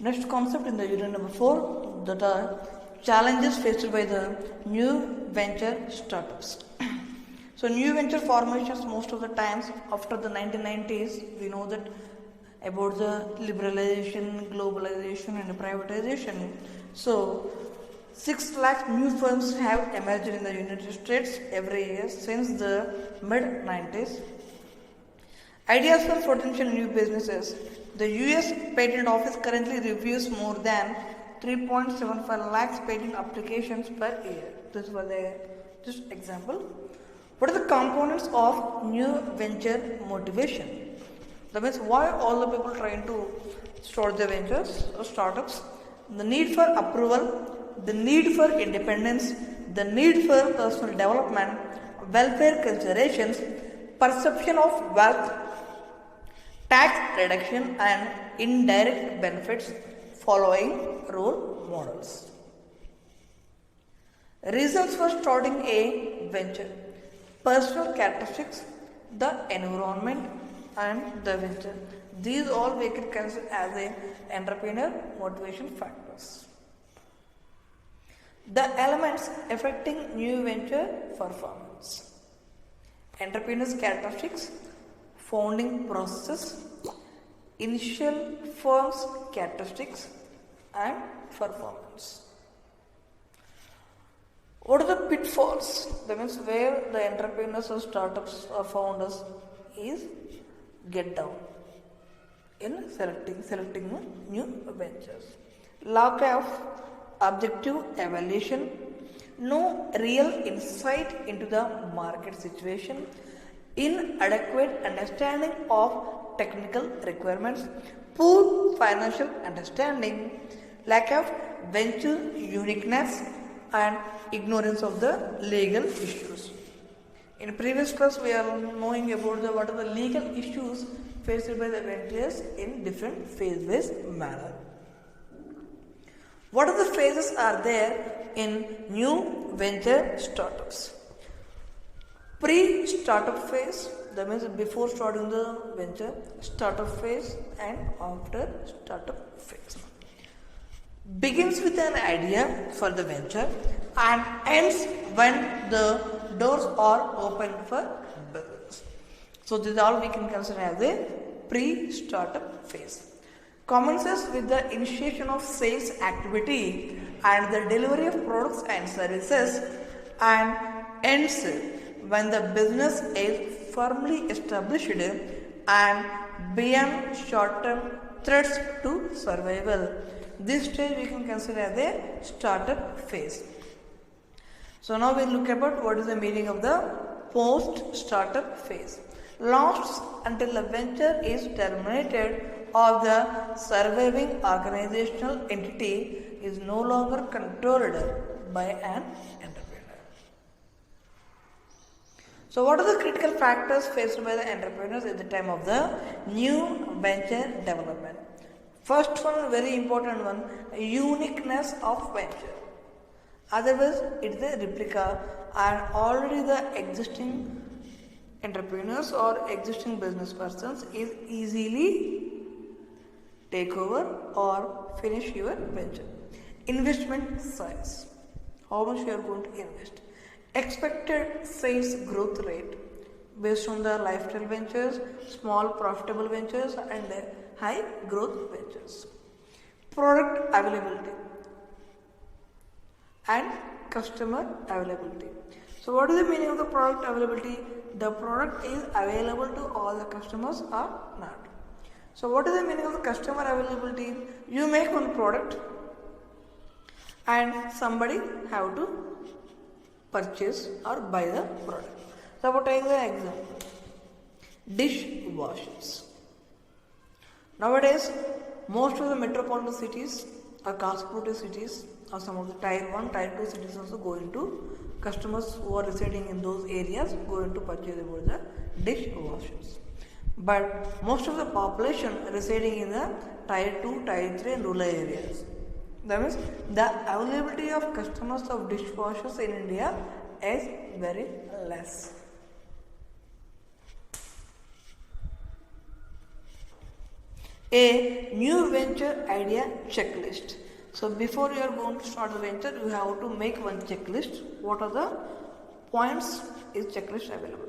Next concept in the unit number 4, that are challenges faced by the new venture startups. So new venture formations most of the times after the 1990s, we know that about the liberalization, globalization and privatization. So 6 lakh new firms have emerged in the United States every year since the mid 90s. Ideas for potential new businesses. The US Patent Office currently reviews more than 3.75 lakhs patent applications per year. This was just example. What are the components of new venture motivation? That means why all the people trying to start their ventures or startups? The need for approval, the need for independence, the need for personal development, welfare considerations, perception of wealth, tax reduction and indirect benefits following role models. Reasons for starting a venture. Personal characteristics, the environment and the venture. These all we can consider as a entrepreneur motivation factors. The elements affecting new venture performance. Entrepreneur's characteristics, founding process, initial firm's characteristics and performance. What are the pitfalls? That means where the entrepreneurs or startups or founders is get down in selecting new ventures. Lack of objective evaluation, no real insight into the market situation, inadequate understanding of technical requirements, poor financial understanding, lack of venture uniqueness and ignorance of the legal issues. In previous class we are knowing about what are the legal issues faced by the ventures in different phase-wise manner. What are the phases are there in new venture startups? Pre-startup phase, that means before starting the venture, startup phase and after startup phase. Begins with an idea for the venture and ends when the doors are open for business. So this is all we can consider as a pre-startup phase. Commences with the initiation of sales activity and the delivery of products and services and ends when the business is firmly established and beyond short-term threats to survival. This stage we can consider as a startup phase. So now we look about what is the meaning of the post-startup phase. Lasts until the venture is terminated or the surviving organizational entity is no longer controlled by an entrepreneur. So what are the critical factors faced by the entrepreneurs at the time of the new venture development? First one, very important one, uniqueness of venture. Otherwise, it's a replica and already the existing entrepreneurs or existing business persons is easily take over or finish your venture. Investment size. How much you are going to invest. Expected sales growth rate based on the lifestyle ventures, small profitable ventures and high growth ventures. Product availability and customer availability. So what is the meaning of the product availability? The product is available to all the customers or not. So what is the meaning of the customer availability? You make one product and somebody have to purchase or buy the product. So what is the example? Dishwashers. Nowadays, most of the metropolitan cities or cosmopolitan cities or some of the tier 1, tier 2 cities also go into customers who are residing in those areas go into purchase about the dishwashers. But most of the population residing in the tier 2, tier 3 and rural areas. That means the availability of customers of dishwashers in India is very less. A new venture idea checklist. So before you are going to start the venture, you have to make one checklist. What are the points is checklist available?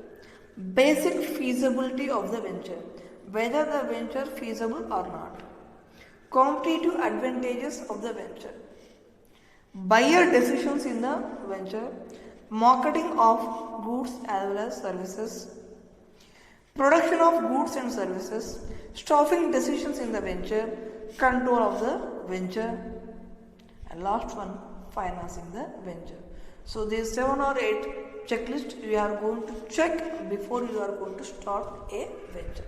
Basic feasibility of the venture, whether the venture feasible or not. Competitive advantages of the venture. Buyer decisions in the venture. Marketing of goods as well as services. Production of goods and services. Staffing decisions in the venture. Control of the venture. And last one, financing the venture. So these 7 or 8 checklists you are going to check before you are going to start a venture.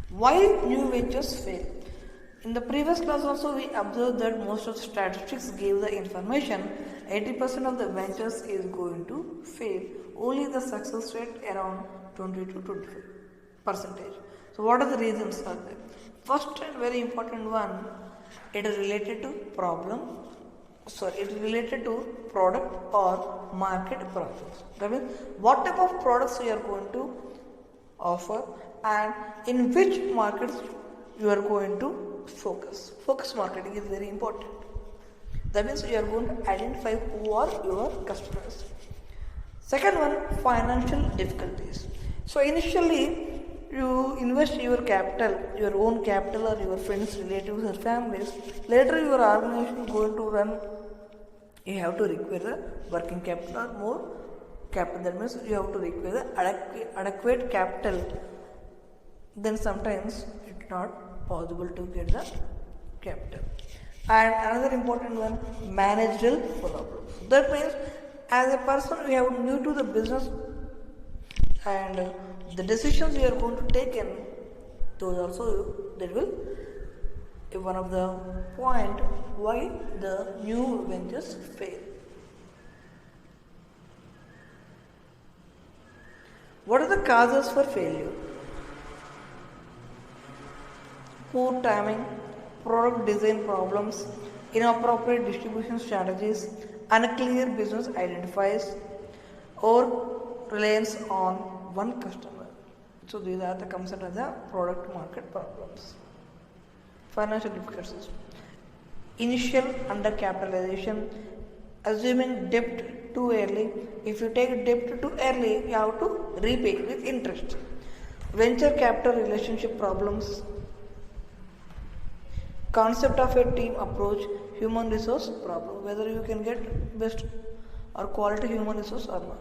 Why new ventures fail? In the previous class also we observed that most of the statistics gave the information 80% of the ventures is going to fail. Only the success rate around 20 to 25%. So what are the reasons for that? First and very important one, it is related to it is related to product or market problems. That means what type of products you are going to offer and in which markets you are going to focus. Focus marketing is very important. That means you are going to identify who are your customers. Second one, financial difficulties. So initially you invest your capital, your own capital or your friends, relatives or families. Later your organization is going to run, you have to require the working capital or more capital. That means you have to require the adequate capital. Then sometimes it's not possible to get the capital. And another important one, managerial problems. That means as a person we have new to the business and the decisions you are going to take in, those also that will be one of the point why the new ventures fail. What are the causes for failure? Poor timing, product design problems, inappropriate distribution strategies, unclear business identifiers, or reliance on one customer. So these are the comes under the product market problems. Financial difficulties. Initial undercapitalization, assuming debt too early. If you take debt too early, you have to repay with interest. Venture capital relationship problems. Concept of a team approach, human resource problem, whether you can get best or quality human resource or not.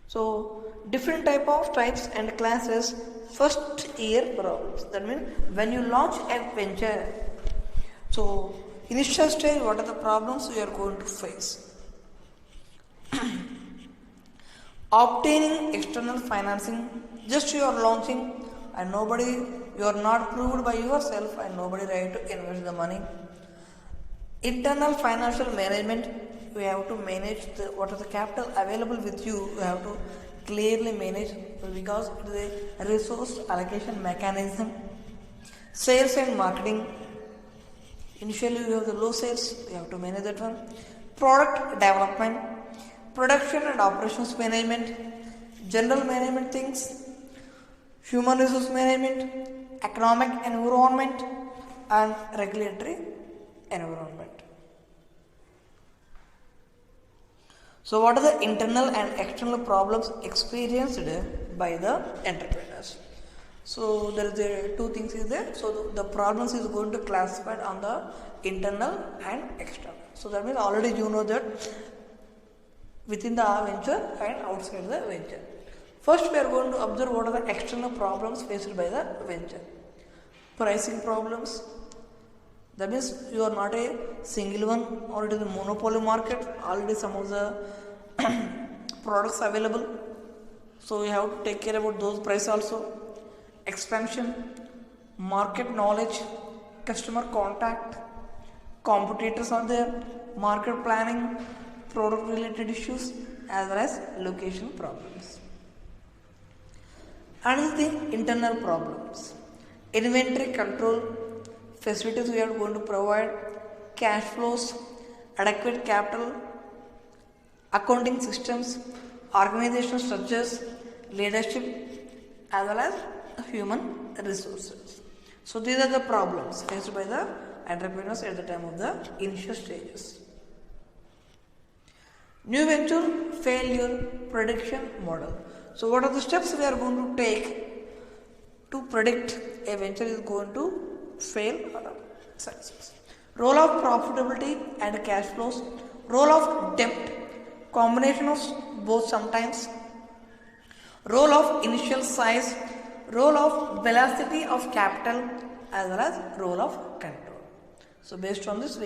So different types and classes. First year problems. That means when you launch a venture, so initial stage, what are the problems you are going to face? Obtaining external financing, just you are launching and you are not proved by yourself and nobody ready to invest the money. Internal financial management, you have to manage what is the capital available with you have to clearly manage because it is a resource allocation mechanism. Sales and marketing, initially you have the low sales, you have to manage that one. Product development, production and operations management, general management things, human resource management, economic environment and regulatory environment. So what are the internal and external problems experienced by the entrepreneurs? So there is two things is there. So the problems is going to classified on the internal and external. So that means already you know that within the venture and outside the venture. First we are going to observe what are the external problems faced by the venture. Pricing problems. That means you are not a single one or it is a monopoly market. Already some of the products available. So you have to take care about those price also. Expansion, market knowledge, customer contact, competitors are there, market planning, product related issues as well as location problems. Another thing, internal problems. Inventory control, facilities we are going to provide, cash flows, adequate capital, accounting systems, organizational structures, leadership, as well as human resources. So these are the problems faced by the entrepreneurs at the time of the initial stages. New venture failure prediction model. So what are the steps we are going to take to predict a venture is going to fail or success? Role of profitability and cash flows, role of debt, combination of both sometimes, role of initial size, role of velocity of capital, as well as role of control. So based on this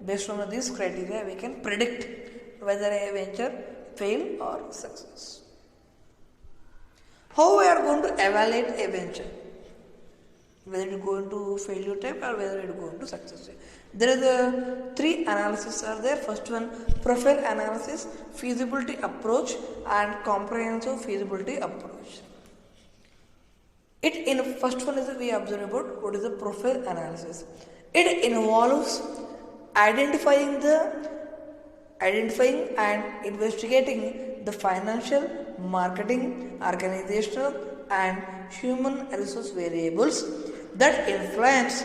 based on these criteria we can predict whether a venture fail or success. How we are going to evaluate a venture? Whether it is going to failure type or whether it is going to success type. There is a three analysis are there. First one, profile analysis, feasibility approach, and comprehensive feasibility approach. First one is we observe about what is the profile analysis. It involves identifying and investigating the financial, marketing, organizational, and human resource variables that influence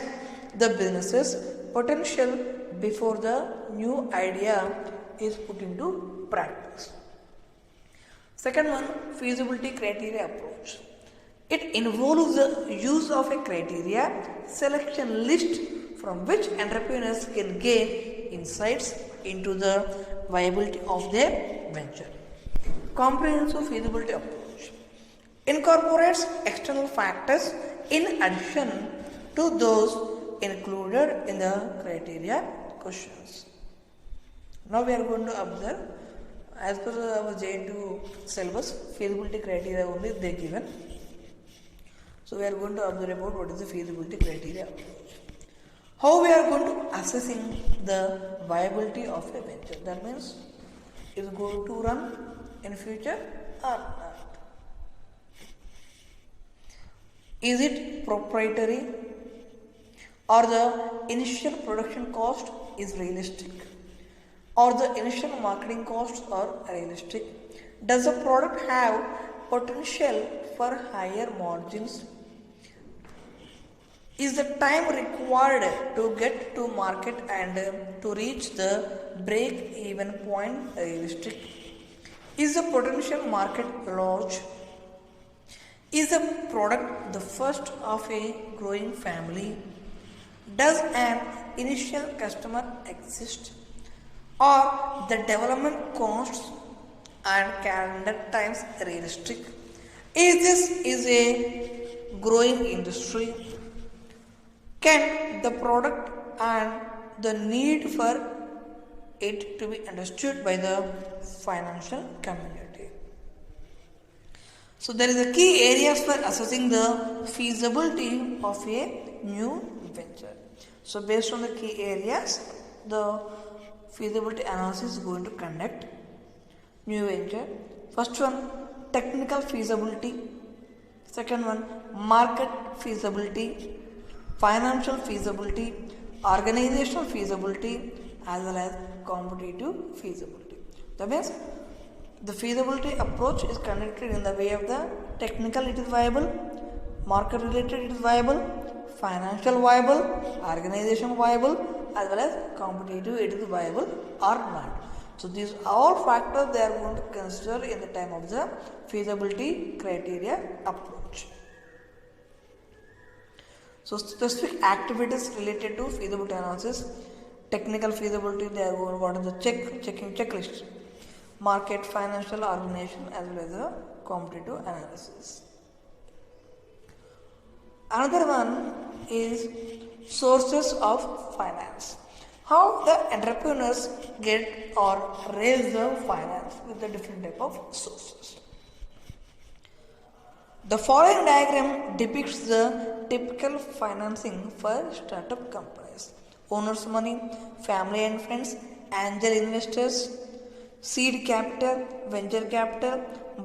the business's potential before the new idea is put into practice. Second one, feasibility criteria approach. It involves the use of a criteria selection list from which entrepreneurs can gain insights into the viability of their venture. Comprehensive feasibility approach incorporates external factors in addition to those included in the criteria questions. Now we are going to observe, as per our JNTU syllabus, feasibility criteria only they given. So we are going to observe about what is the feasibility criteria approach. How we are going to assessing the viability of a venture. That means is it going to run in future or not? Is it proprietary or the initial production cost is realistic or the initial marketing costs are realistic? Does the product have potential for higher margins? Is the time required to get to market and to reach the break-even point realistic? Is the potential market large? Is the product the first of a growing family? Does an initial customer exist? Are the development costs and calendar times realistic? Is a growing industry? Can the product and the need for it to be understood by the financial community? So there is a key areas for assessing the feasibility of a new venture. So based on the key areas, the feasibility analysis is going to conduct new venture. First one, technical feasibility. Second one, market feasibility, financial feasibility, organizational feasibility, as well as competitive feasibility. That means the feasibility approach is conducted in the way of the technical it is viable, market related it is viable, financial viable, organization viable, as well as competitive it is viable or not. So these all factors they are going to consider in the time of the feasibility criteria approach. So specific activities related to feasibility analysis, technical feasibility they are going what are the checking checklist, market, financial, organization, as well as the competitive analysis. Another one is sources of finance. How the entrepreneurs get or raise the finance with the different type of sources. The following diagram depicts the typical financing for startup companies. Owners' money, family and friends, angel investors, seed capital, venture capital,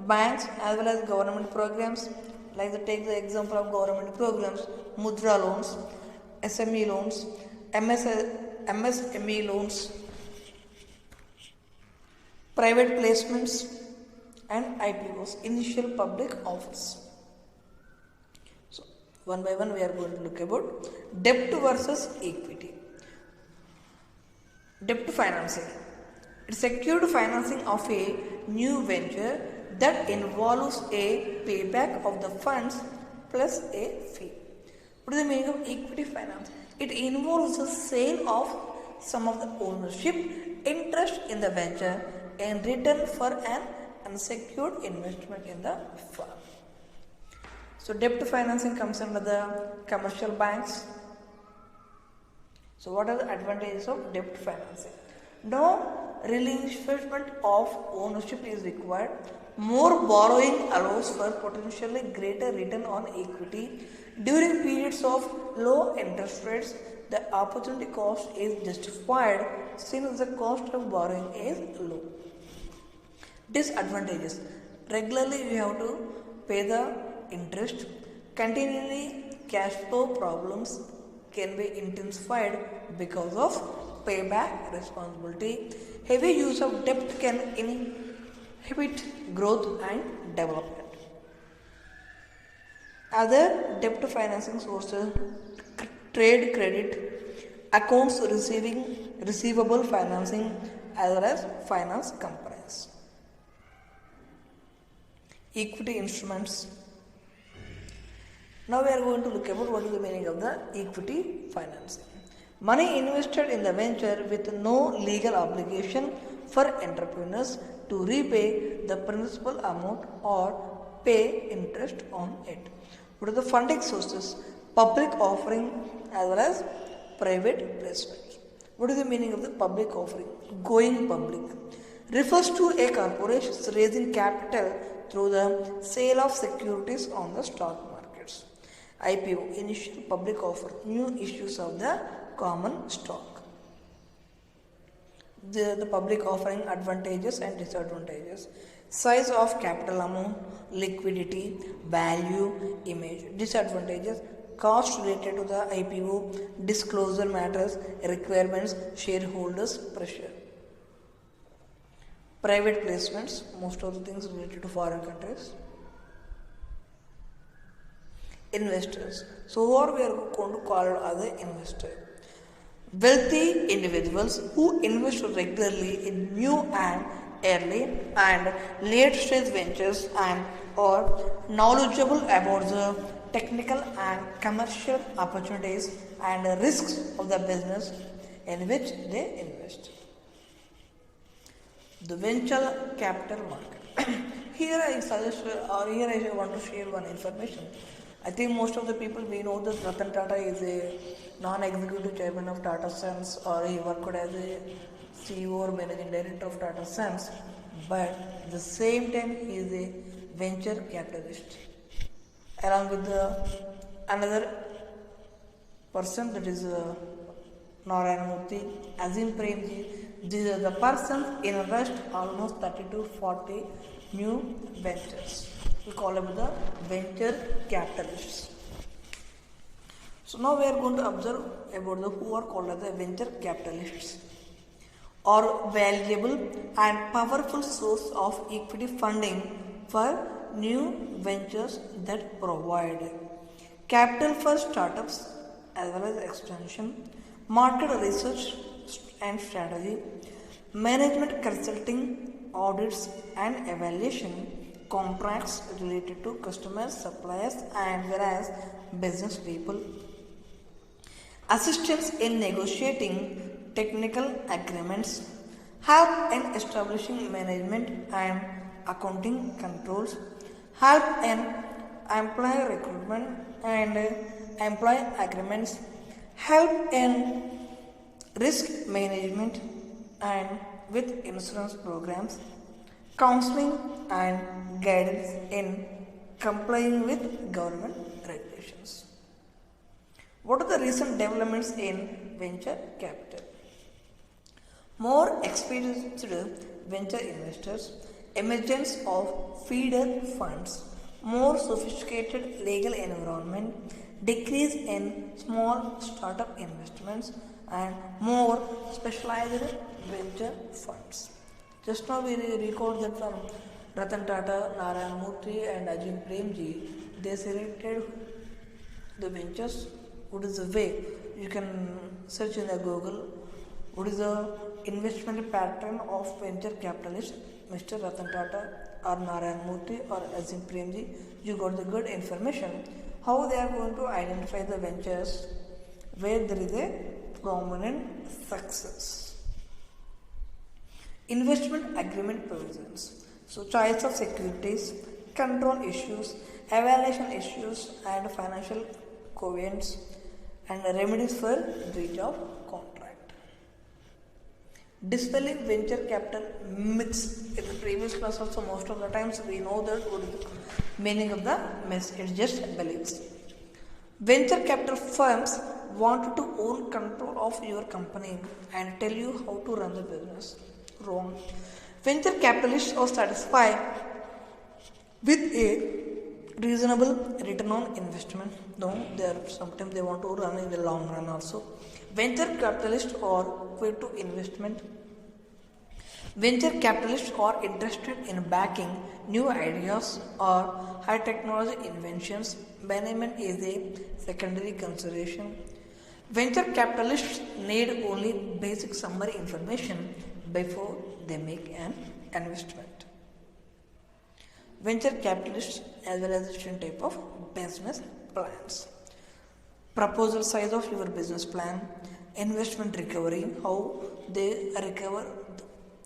banks, as well as government programs. Like take the example of government programs, Mudra loans, SME loans, MSME loans, private placements, and IPOs, initial public offers. One by one we are going to look about debt versus equity. Debt financing. It's secured financing of a new venture that involves a payback of the funds plus a fee. What is the meaning of equity finance? It involves the sale of some of the ownership interest in the venture in return for an unsecured investment in the firm. So debt financing comes under the commercial banks. So what are the advantages of debt financing? No relinquishment of ownership is required. More borrowing allows for potentially greater return on equity. During periods of low interest rates, the opportunity cost is justified since the cost of borrowing is low. Disadvantages. Regularly you have to pay the interest. Continually cash flow problems can be intensified because of payback responsibility. Heavy use of debt can inhibit growth and development. Other debt financing sources: trade credit, accounts receivable financing, as well as finance companies. Equity instruments. Now we are going to look about what is the meaning of the equity financing. Money invested in the venture with no legal obligation for entrepreneurs to repay the principal amount or pay interest on it. What are the funding sources? Public offering as well as private placement. What is the meaning of the public offering? Going public refers to a corporation raising capital through the sale of securities on the stock markets. IPO, initial public offer, new issues of the common stock. The public offering advantages and disadvantages: size of capital amount, liquidity, value, image. Disadvantages: cost related to the IPO, disclosure matters, requirements, shareholders pressure. Private placements, most of the things related to foreign countries. Investors. So who are we are going to call as the investor? Wealthy individuals who invest regularly in new and early and late stage ventures and are knowledgeable about the technical and commercial opportunities and risks of the business in which they invest. The venture capital market. Here I suggest or here I want to share one information. I think most of the people we know that Ratan Tata is a non-executive chairman of Tata Sons, or he worked as a CEO or managing director of Tata Sons, but at the same time he is a venture capitalist. Along with another person, that is Narayana Murthy, Azim Premji, these are the persons invest almost 30 to 40 new ventures. We call them the venture capitalists. So now we are going to observe about the who are called as the venture capitalists, or valuable and powerful source of equity funding for new ventures that provide capital for startups as well as expansion, market research and strategy, management consulting, audits and evaluation, contracts related to customers, suppliers and whereas business people, assistance in negotiating technical agreements, help in establishing management and accounting controls, help in employee recruitment and employee agreements, help in risk management and with insurance programs, counseling and guidance in complying with government regulations. What are the recent developments in venture capital? More experienced venture investors, emergence of feeder funds, more sophisticated legal environment, decrease in small startup investments, and more specialized venture funds. Just now we recalled that from Ratan Tata, Narayana Murthy and Ajim Premji, they selected the ventures, what is the way you can search in the Google, what is the investment pattern of venture capitalist Mr. Ratan Tata or Narayan Murthy or Azim Premji. You got the good information how they are going to identify the ventures where there is a prominent success. Investment agreement provisions. So choice of securities, control issues, evaluation issues and financial covenants and remedies for breach of contract. Dispelling venture capital myths. In the previous class also most of the times we know that what is the meaning of the myth. It's just beliefs. Venture capital firms want to own control of your company and tell you how to run the business. Wrong. Venture capitalists are satisfied with a reasonable return on investment. No, they are sometimes they want to run in the long run also. Venture capitalists are way to investment. Venture capitalists are interested in backing new ideas or high technology inventions. Management is a secondary consideration. Venture capitalists need only basic summary information before they make an investment. Venture capitalists as well as different type of business plans. Proposal size of your business plan, investment recovery, how they recover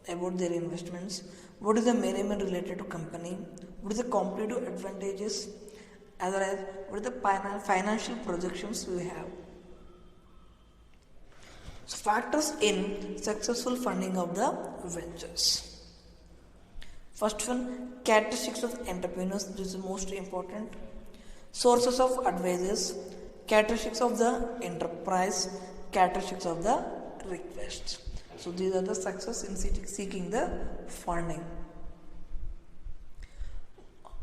about their investments, what is the management related to company, what is the competitive advantages, as well as what is the financial projections we have. So factors in successful funding of the ventures. First one, characteristics of entrepreneurs. This is most important. Sources of advisors, characteristics of the enterprise, characteristics of the requests. So these are the success in seeking the funding.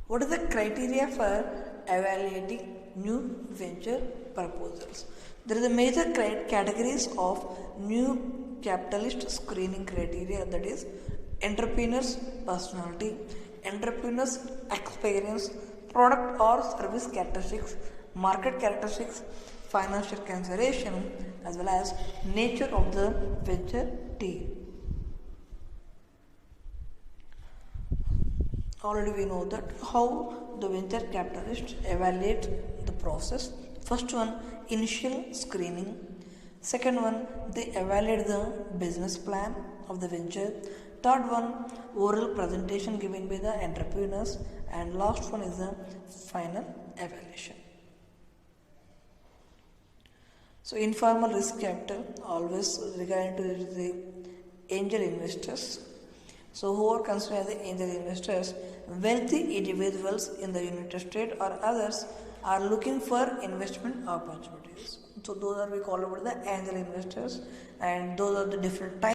What is the criteria for evaluating new venture proposals? There is a major categories of new capitalist screening criteria, that is entrepreneur's personality, entrepreneur's experience, product or service characteristics, market characteristics, financial consideration, as well as nature of the venture team. Already we know that how the venture capitalists evaluate the process. First one, initial screening. Second one, they evaluate the business plan of the venture. Third one, oral presentation given by the entrepreneurs. And last one is the final evaluation. So informal risk capital, always regarding to the angel investors. So who are considered as the angel investors? Wealthy individuals in the United States or others are looking for investment opportunities. So those are we call about the angel investors, and those are the different types.